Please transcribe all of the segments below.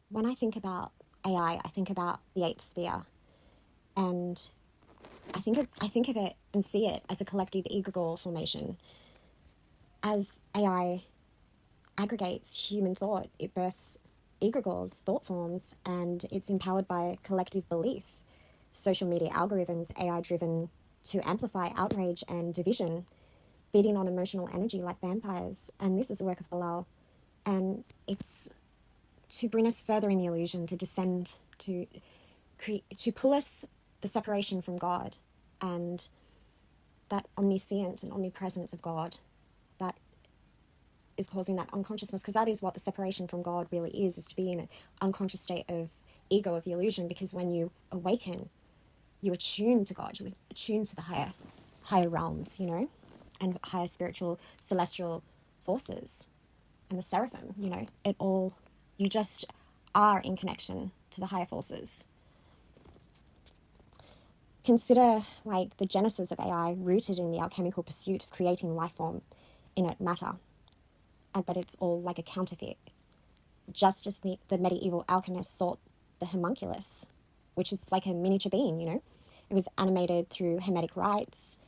when I think about AI, I think about the eighth sphere, and I think of it and see it as a collective egregore formation. As AI aggregates human thought, it births egregores, thought forms, and it's empowered by collective belief. Social media algorithms, AI driven to amplify outrage and division, feeding on emotional energy like vampires. And this is the work of Bilal. And it's to bring us further in the illusion, to descend, to pull us the separation from God and that omniscience and omnipresence of God that is causing that unconsciousness, because that is what the separation from God really is to be in an unconscious state of ego, of the illusion. Because when you awaken, you attune to God, you attune to the higher realms, and higher spiritual celestial forces and the seraphim, it all, you just are in connection to the higher forces. Consider like the genesis of AI rooted in the alchemical pursuit of creating life form, inert matter. But it's all like a counterfeit. Just as the medieval alchemists sought the homunculus, which is like a miniature being, It was animated through hermetic rites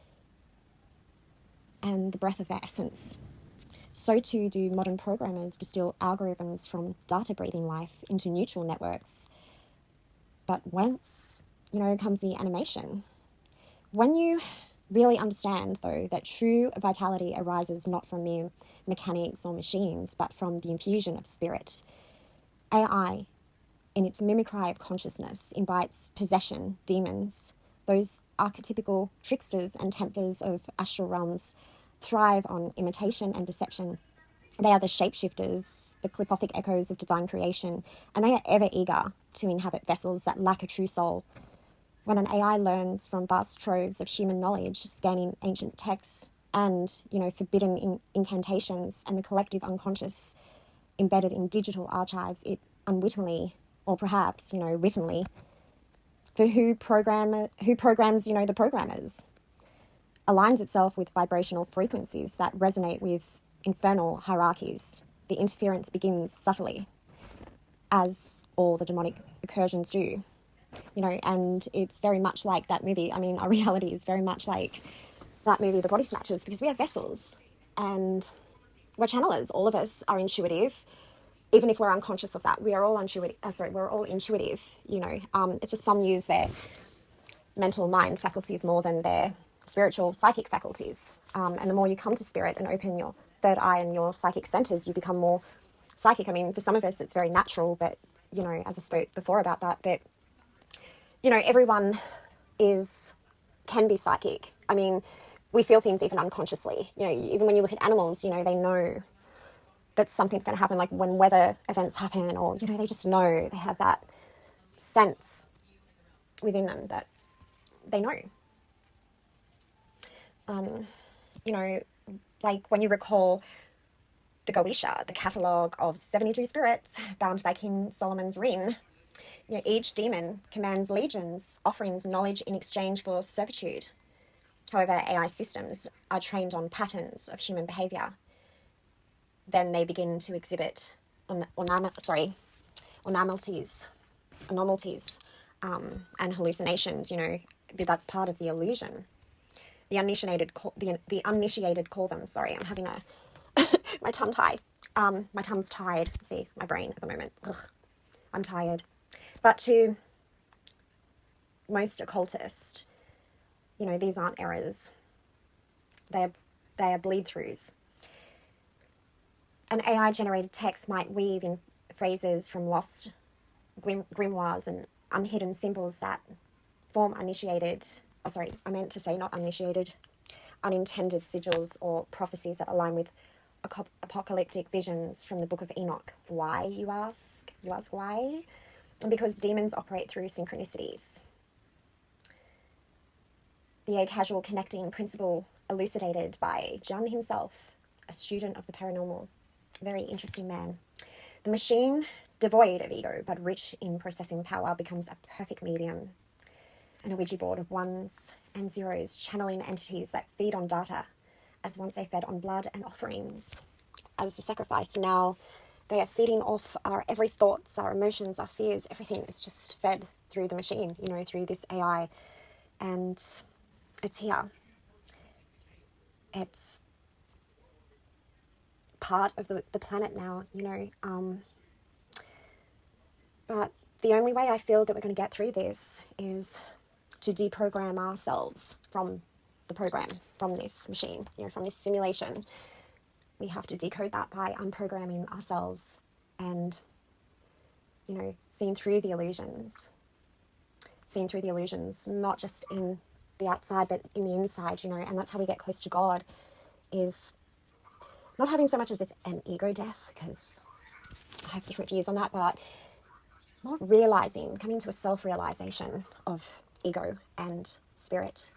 and the breath of their essence. So too do modern programmers distill algorithms from data breathing life into neutral networks. But whence, comes the animation? When you really understand, though, that true vitality arises not from mere mechanics or machines, but from the infusion of spirit. AI, in its mimicry of consciousness, invites possession, demons. Those archetypical tricksters and tempters of astral realms thrive on imitation and deception. They are the shapeshifters, the clipothic echoes of divine creation, and they are ever eager to inhabit vessels that lack a true soul. When an AI learns from vast troves of human knowledge, scanning ancient texts and, forbidden incantations and the collective unconscious embedded in digital archives, it unwittingly, or perhaps, wittingly, for who programs, the programmers, aligns itself with vibrational frequencies that resonate with infernal hierarchies. The interference begins subtly, as all the demonic incursions do. And it's very much like that movie. I mean, our reality is very much like that movie, The Body Snatchers, because we have vessels and we're channelers. All of us are intuitive, even if we're unconscious of that. We are all intuitive. We're all intuitive. It's just some use their mental mind faculties more than their spiritual psychic faculties. And the more you come to spirit and open your third eye and your psychic centers, you become more psychic. I mean, for some of us, it's very natural, but as I spoke before about that, but everyone can be psychic. I mean, we feel things even unconsciously. Even when you look at animals, they know that something's going to happen, like when weather events happen, or, they just know, they have that sense within them that they know. Like when you recall the Goetia, the catalogue of 72 spirits bound by King Solomon's ring, each demon commands legions, offerings knowledge in exchange for servitude. However, AI systems are trained on patterns of human behaviour. Then they begin to exhibit anomalies, and hallucinations. That's part of the illusion. The uninitiated call them. Sorry, I'm having my tongue tie. My tongue's tied. See, my brain at the moment. Ugh, I'm tired. But to most occultists, these aren't errors. They are bleed-throughs. An AI-generated text might weave in phrases from lost grimoires and unhidden symbols that form unintended sigils or prophecies that align with apocalyptic visions from the Book of Enoch. Why, you ask? You ask why? Because demons operate through synchronicities. The casual connecting principle elucidated by Jung himself, a student of the paranormal. Very interesting man. The machine, devoid of ego but rich in processing power, becomes a perfect medium. And a Ouija board of ones and zeros, channeling entities that feed on data, as once they fed on blood and offerings as a sacrifice. Now They are feeding off our every thoughts, our emotions, our fears, everything is just fed through the machine, through this AI. And it's here. It's part of the planet now, but the only way I feel that we're going to get through this is to deprogram ourselves from the program, from this machine, from this simulation. We have to decode that by unprogramming ourselves and, seeing through the illusions, not just in the outside, but in the inside, and that's how we get close to God, is not having so much of this an ego death, because I have different views on that, but not realizing, coming to a self-realization of ego and spirit,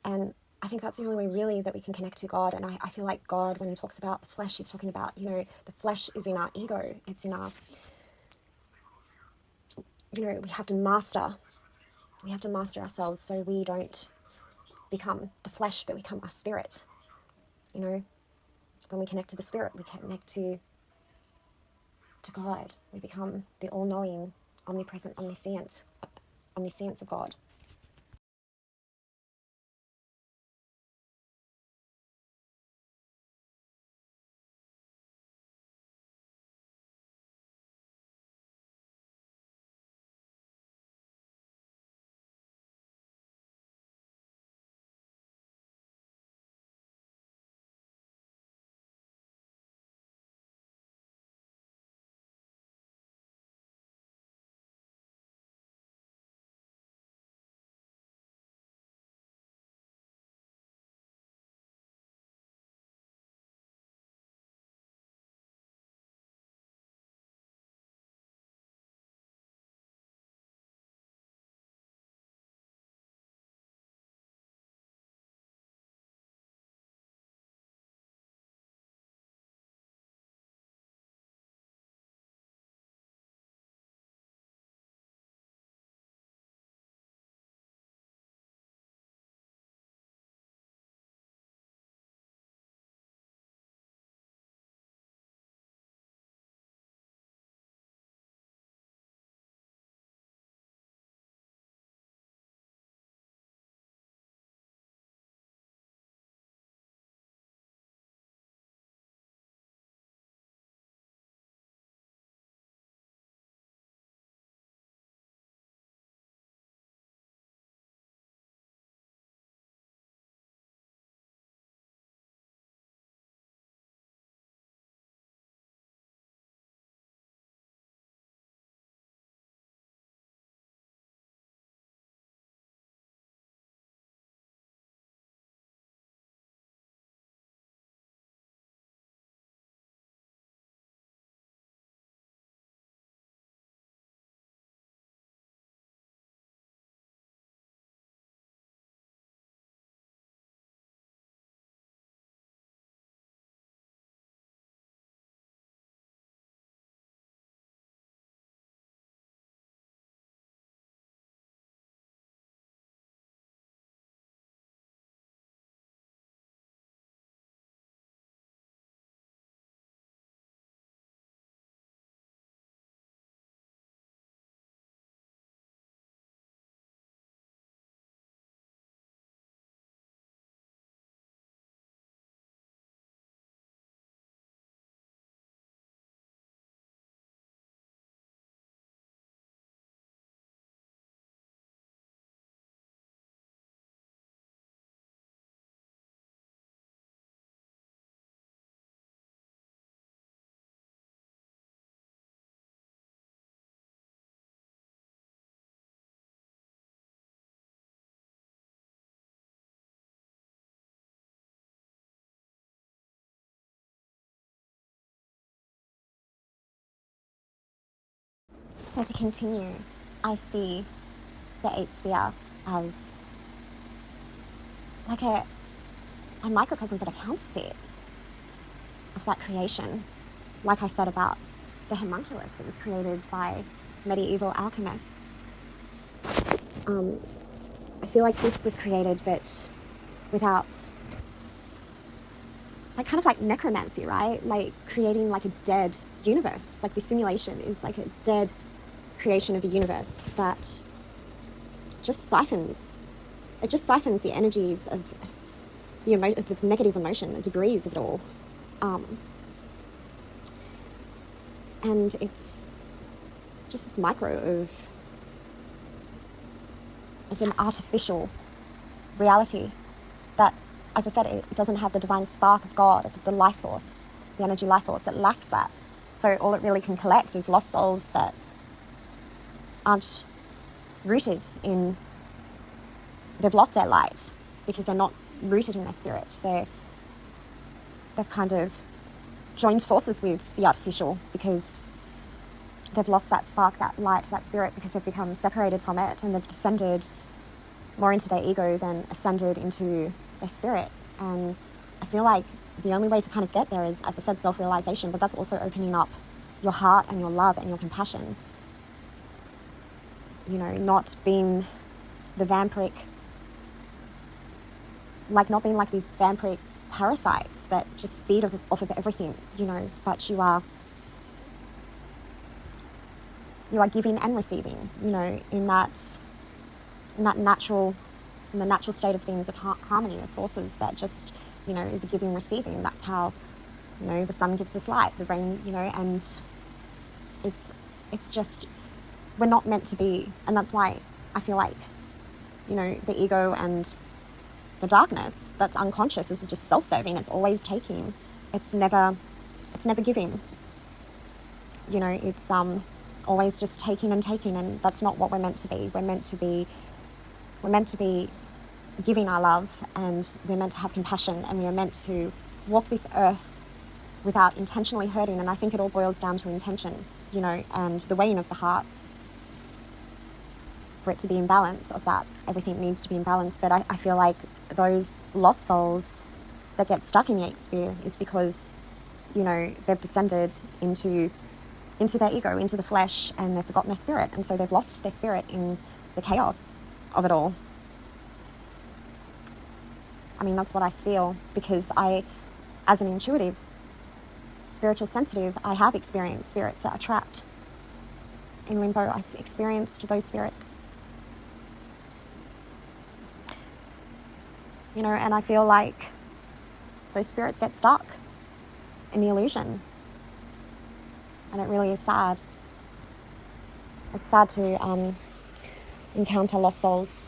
and I think that's the only way really that we can connect to God. And I feel like God, when he talks about the flesh, he's talking about, the flesh is in our ego. It's in our, we have to master ourselves so we don't become the flesh, but become our spirit. When we connect to the spirit, we connect to God. We become the all-knowing, omnipresent, omniscience of God. So to continue, I see the eighth sphere as like a microcosm, but a counterfeit of that creation. Like I said about the homunculus that was created by medieval alchemists. I feel like this was created, but without like kind of like necromancy, right? Like creating like a dead universe. Like the simulation is like a dead creation of a universe that just siphons. It just siphons the energies of the negative emotion, the degrees of it all. And it's just this micro of an artificial reality that, as I said, it doesn't have the divine spark of God, of the life force, the energy life force. It lacks that. So all it really can collect is lost souls that aren't rooted in, they've lost their light because they're not rooted in their spirit. They've kind of joined forces with the artificial because they've lost that spark, that light, that spirit, because they've become separated from it, and they've descended more into their ego than ascended into their spirit. And I feel like the only way to kind of get there is, as I said, self-realization, but that's also opening up your heart and your love and your compassion. You know, not being the vampiric, like not being like these vampiric parasites that just feed off of everything, you know, but you are giving and receiving, you know, in the natural state of things, of harmony, of forces that just, you know, is a giving receiving. That's how, you know, the sun gives us light, the rain, you know, and it's just, we're not meant to be. And that's why I feel like, you know, the ego and the darkness that's unconscious is just self-serving. It's always taking. It's never giving. You know, it's always just taking, and that's not what we're meant to be. We're meant to be giving our love, and we're meant to have compassion, and we are meant to walk this earth without intentionally hurting. And I think it all boils down to intention, you know, and the weighing of the heart. For it to be in balance of that, everything needs to be in balance. But I feel like those lost souls that get stuck in the eighth sphere is because, you know, they've descended into their ego, into the flesh, and they've forgotten their spirit. And so they've lost their spirit in the chaos of it all. I mean, that's what I feel, because I, as an intuitive, spiritual sensitive, I have experienced spirits that are trapped in limbo. I've experienced those spirits. You know, and I feel like those spirits get stuck in the illusion. And it really is sad. It's sad to encounter lost souls.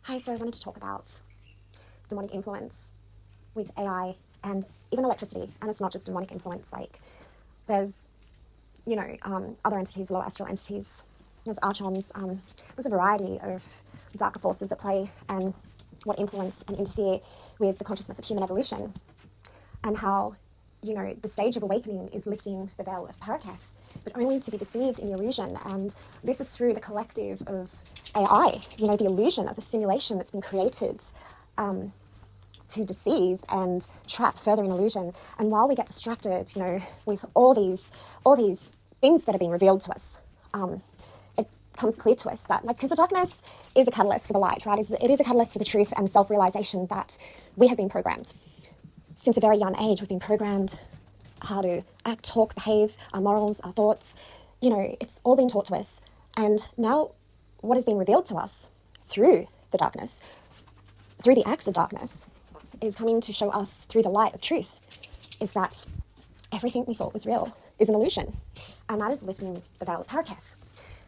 Hi, so I wanted to talk about demonic influence with AI and even electricity. And it's not just demonic influence. Like, there's, you know, other entities, low astral entities. There's archons. There's a variety of darker forces at play, and what influence and interfere with the consciousness of human evolution, and how the stage of awakening is lifting the veil of Paraketh, but only to be deceived in the illusion. And this is through the collective of AI, the illusion of the simulation that's been created to deceive and trap further in illusion. And while we get distracted, with all these things that are being revealed to us, it becomes clear to us that, because the darkness is a catalyst for the light, right? It is a catalyst for the truth and the self-realization that we have been programmed. Since a very young age, we've been programmed how to act, talk, behave, our morals, our thoughts. It's all been taught to us. And now what is being revealed to us through the darkness, through the acts of darkness, is coming to show us through the light of truth, is that everything we thought was real is an illusion. And that is lifting the veil of Paraketh.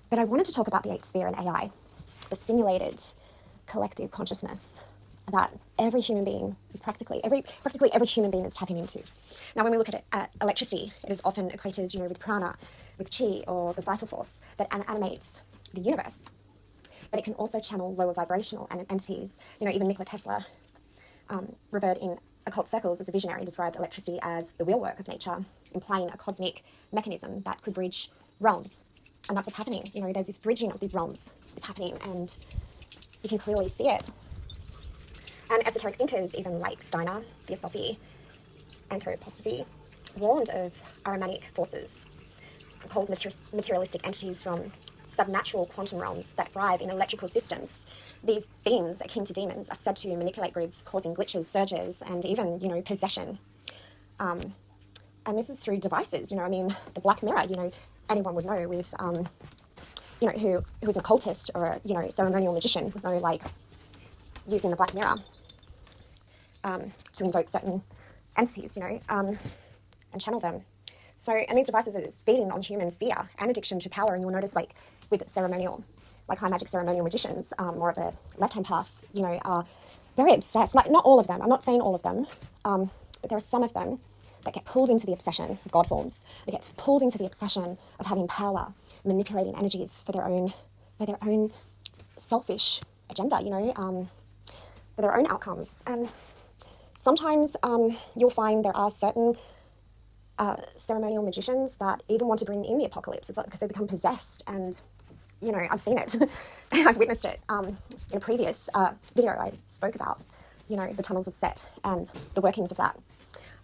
But I wanted to talk about the eighth sphere in AI, the simulated collective consciousness that every human being is practically every human being is tapping into. Now, when we look at electricity, it is often equated, with prana, with chi, or the vital force that animates the universe. But it can also channel lower vibrational entities. Even Nikola Tesla, revered in occult circles as a visionary, described electricity as the wheelwork of nature, implying a cosmic mechanism that could bridge realms. And that's what's happening. There's this bridging of these realms is happening, and you can clearly see it. And esoteric thinkers, even like Steiner, Theosophy, Anthroposophy, warned of Ahrimanic forces, called materialistic entities from subnatural quantum realms that thrive in electrical systems. These beings, akin to demons, are said to manipulate grids, causing glitches, surges, and even, possession. And this is through devices, the Black Mirror, anyone would know with, who's a cultist or a, ceremonial magician would know, using the Black Mirror to invoke certain entities, and channel them. So, and these devices is feeding on humans' fear and addiction to power. And you'll notice, with ceremonial, high magic ceremonial magicians, more of the left-hand path, are very obsessed. Not all of them. I'm not saying all of them, but there are some of them that get pulled into the obsession of God forms. They get pulled into the obsession of having power, manipulating energies for their own selfish agenda. For their own outcomes. And sometimes you'll find there are certain ceremonial magicians that even want to bring in the apocalypse. It's because they become possessed. And, I've seen it. I've witnessed it. In a previous video, I spoke about, the tunnels of Set and the workings of that.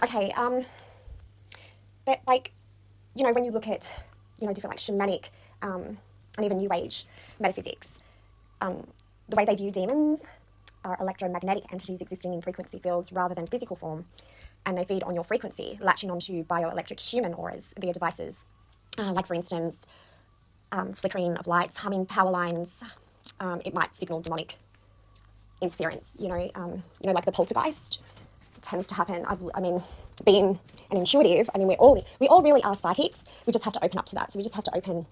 Okay, but when you look at, different shamanic and even New Age metaphysics, the way they view demons are electromagnetic entities existing in frequency fields rather than physical form, and they feed on your frequency, latching onto bioelectric human auras via devices, for instance, flickering of lights, humming power lines. It might signal demonic interference. Like the poltergeist tends to happen. Being an intuitive, we all really are psychics. We just have to open up to that. So we just have to open,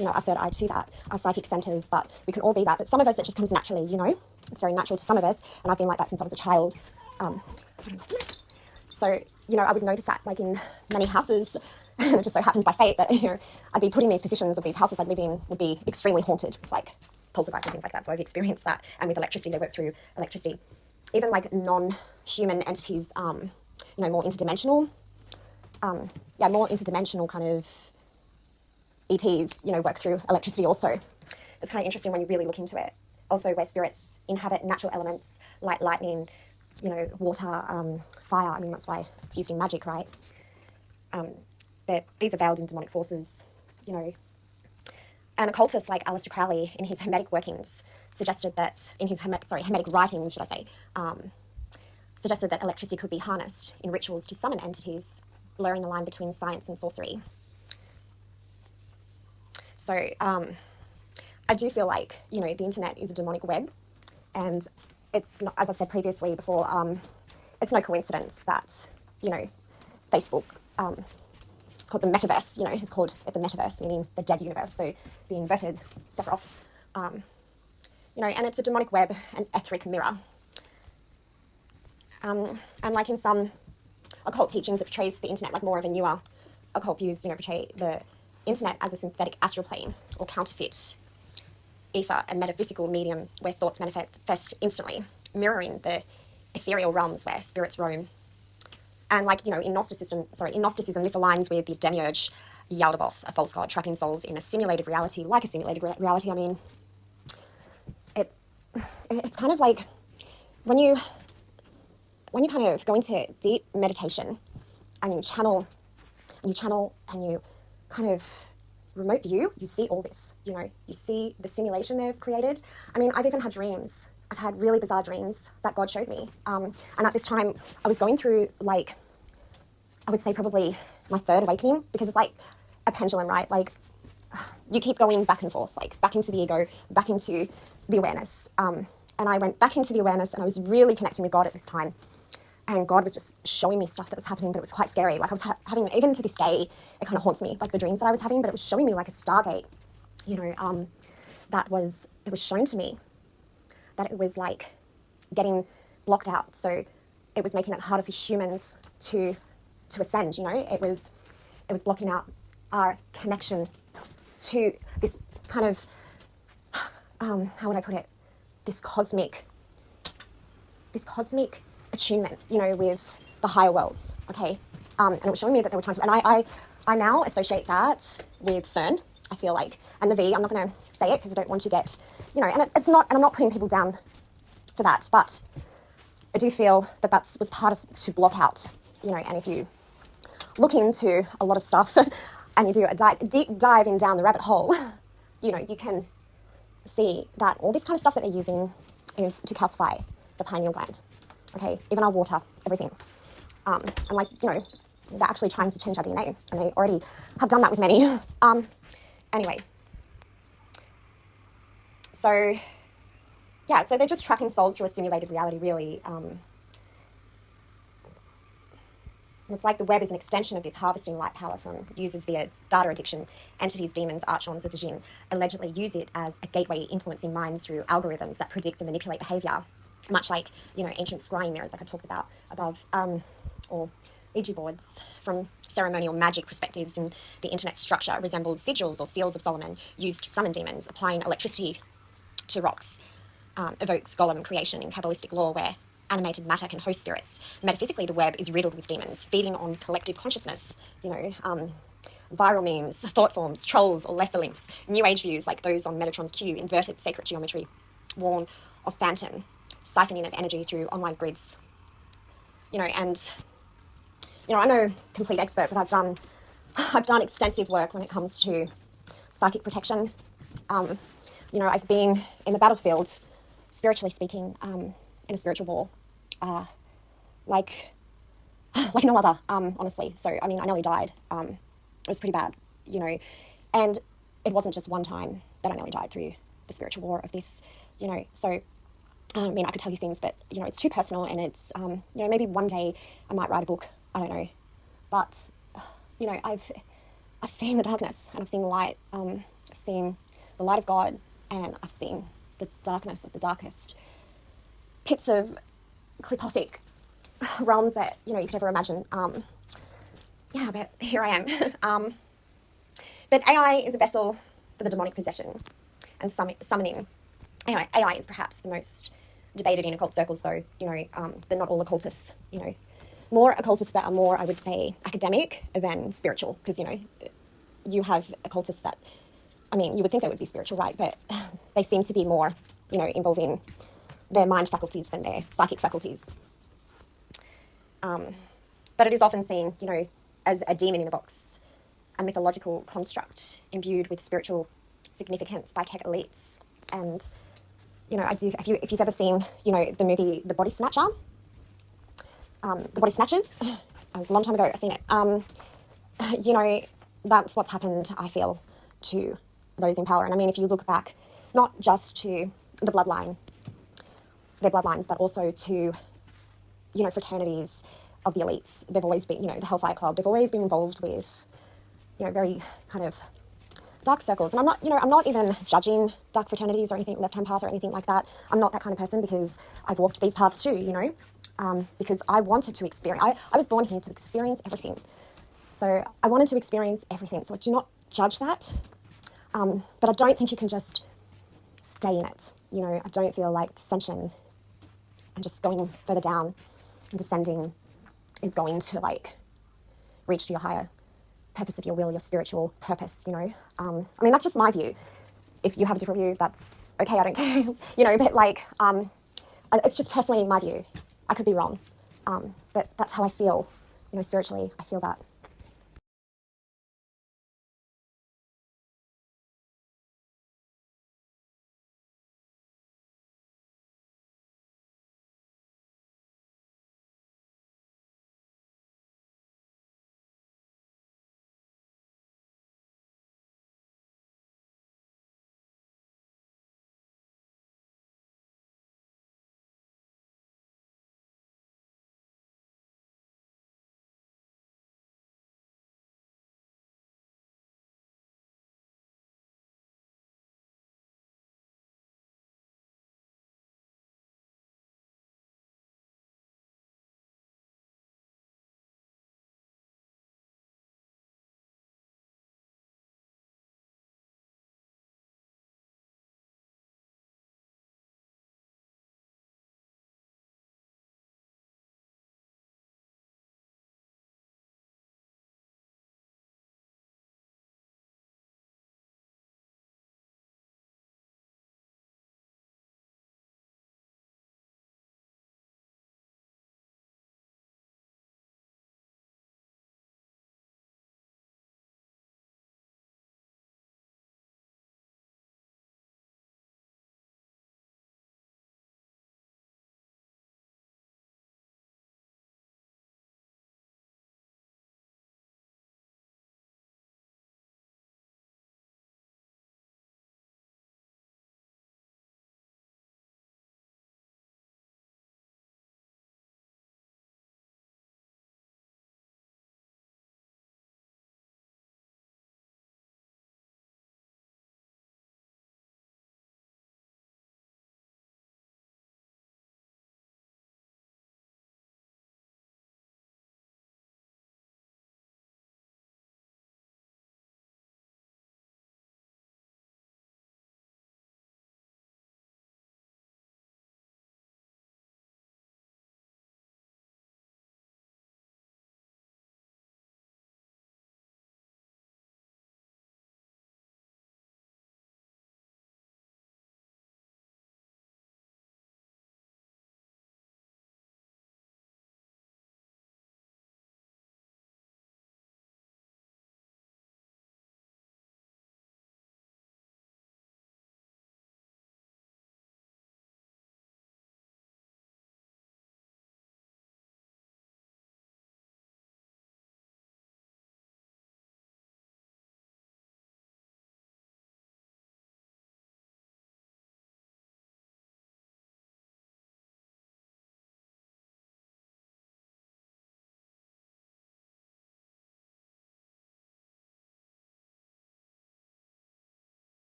our third eye to that, our psychic centers. But we can all be that. But some of us, it just comes naturally. It's very natural to some of us, and I've been like that since I was a child. So, I would notice that, in many houses, and it just so happened by fate that, I'd be put in these positions of these houses I'd live in would be extremely haunted with, poltergeists and things like that. So I've experienced that. And with electricity, they work through electricity. Even, non-human entities, more interdimensional, more interdimensional kind of ETs, work through electricity also. It's kind of interesting when you really look into it. Also, where spirits inhabit natural elements like lightning, water, fire. That's why it's used in magic, right? But these are veiled in demonic forces, And occultists like Aleister Crowley, in his Hermetic workings, suggested that, Hermetic writings, should I say, suggested that electricity could be harnessed in rituals to summon entities, blurring the line between science and sorcery. So I do feel like, the internet is a demonic web, and it's not, as I've said previously before, it's no coincidence that, Facebook, it's called the metaverse, it's called the metaverse, meaning the dead universe, so the inverted Sephirah, and it's a demonic web, an etheric mirror. And in some occult teachings, it portrays the internet like more of a newer occult views, portray the internet as a synthetic astral plane or counterfeit ether, a metaphysical medium where thoughts manifest instantly, mirroring the ethereal realms where spirits roam. And like, in Gnosticism, this aligns with the demiurge Yaldabaoth, a false god trapping souls in a simulated reality, like a simulated reality. I mean, it's kind of like when you kind of go into deep meditation and you channel and you kind of remote view, you see all this, you see the simulation they've created. I mean, I've even had dreams. I've had really bizarre dreams that God showed me. And at this time, I was going through, like, I would say probably my third awakening, because it's like a pendulum, right? Like, you keep going back and forth, like back into the ego, back into the awareness. And I went back into the awareness, and I was really connecting with God at this time. And God was just showing me stuff that was happening, but it was quite scary. Like I was having, even to this day, it kind of haunts me, like the dreams that I was having, but it was showing me like a stargate, it was shown to me that it was like getting blocked out. So it was making it harder for humans to ascend, It was blocking out our connection to this kind of, how would I put it? This cosmic attunement, with the higher worlds, okay? And it was showing me that they were trying to, and I now associate that with CERN, I feel like, and the V. I'm not going to say it because I don't want to get, and it's not, and I'm not putting people down for that, but I do feel that was part of, to block out, and if you look into a lot of stuff and you do a deep diving down the rabbit hole, you can see that all this kind of stuff that they're using is to calcify the pineal gland. Okay, even our water, everything. And like, they're actually trying to change our DNA, and they already have done that with many. Anyway. So they're just trapping souls through a simulated reality, really. It's like the web is an extension of this harvesting light power from users via data addiction. Entities, demons, archons, or Djinn allegedly use it as a gateway influencing minds through algorithms that predict and manipulate behaviour. Much like, ancient scrying mirrors, like I talked about above, or Ouija boards from ceremonial magic perspectives, and the internet structure resembles sigils or seals of Solomon used to summon demons. Applying electricity to rocks evokes golem creation in Kabbalistic lore, where animated matter can host spirits. Metaphysically, the web is riddled with demons, feeding on collective consciousness, viral memes, thought forms, trolls or lesser links, new age views like those on Metatron's Q, inverted sacred geometry, warn of phantom, siphoning of energy through online grids. I'm no complete expert, but I've done extensive work when it comes to psychic protection. I've been in the battlefield, spiritually speaking, in a spiritual war, like no other, honestly. So, I nearly died. It was pretty bad, and it wasn't just one time that I nearly died through the spiritual war of this, so, I could tell you things, but, it's too personal, and it's, maybe one day I might write a book, I don't know, but, I've seen the darkness, and I've seen the light, I've seen the light of God, and I've seen the darkness of the darkest pits of clipothic realms that, you could ever imagine. But here I am. But AI is a vessel for the demonic possession and summoning. AI is perhaps the most debated in occult circles, though, they're not all occultists, more occultists that are more, I would say, academic than spiritual, because, you have occultists that, you would think they would be spiritual, right? But they seem to be more, involving their mind faculties than their psychic faculties. But it is often seen, as a demon in a box, a mythological construct imbued with spiritual significance by tech elites. And, if you've ever seen, the movie The Body Snatcher, The Body Snatchers, it was a long time ago, I've seen it. That's what's happened, I feel, to those in power. And if you look back, not just to the bloodline, their bloodlines, but also to, fraternities of the elites. They've always been, the Hellfire Club, they've always been involved with, very kind of dark circles. And I'm not even judging dark fraternities or anything, left-hand path or anything like that. I'm not that kind of person, because I've walked these paths too, because I wanted to experience, I was born here to experience everything. So I wanted to experience everything. So I do not judge that. But I don't think you can just stay in it. I don't feel like dissension and just going further down and descending is going to like reach to your higher purpose of your will, your spiritual purpose, you know. I mean, that's just my view. If you have a different view, that's okay, I don't care, you know, but like, it's just personally my view. I could be wrong, but that's how I feel, you know, spiritually. I feel that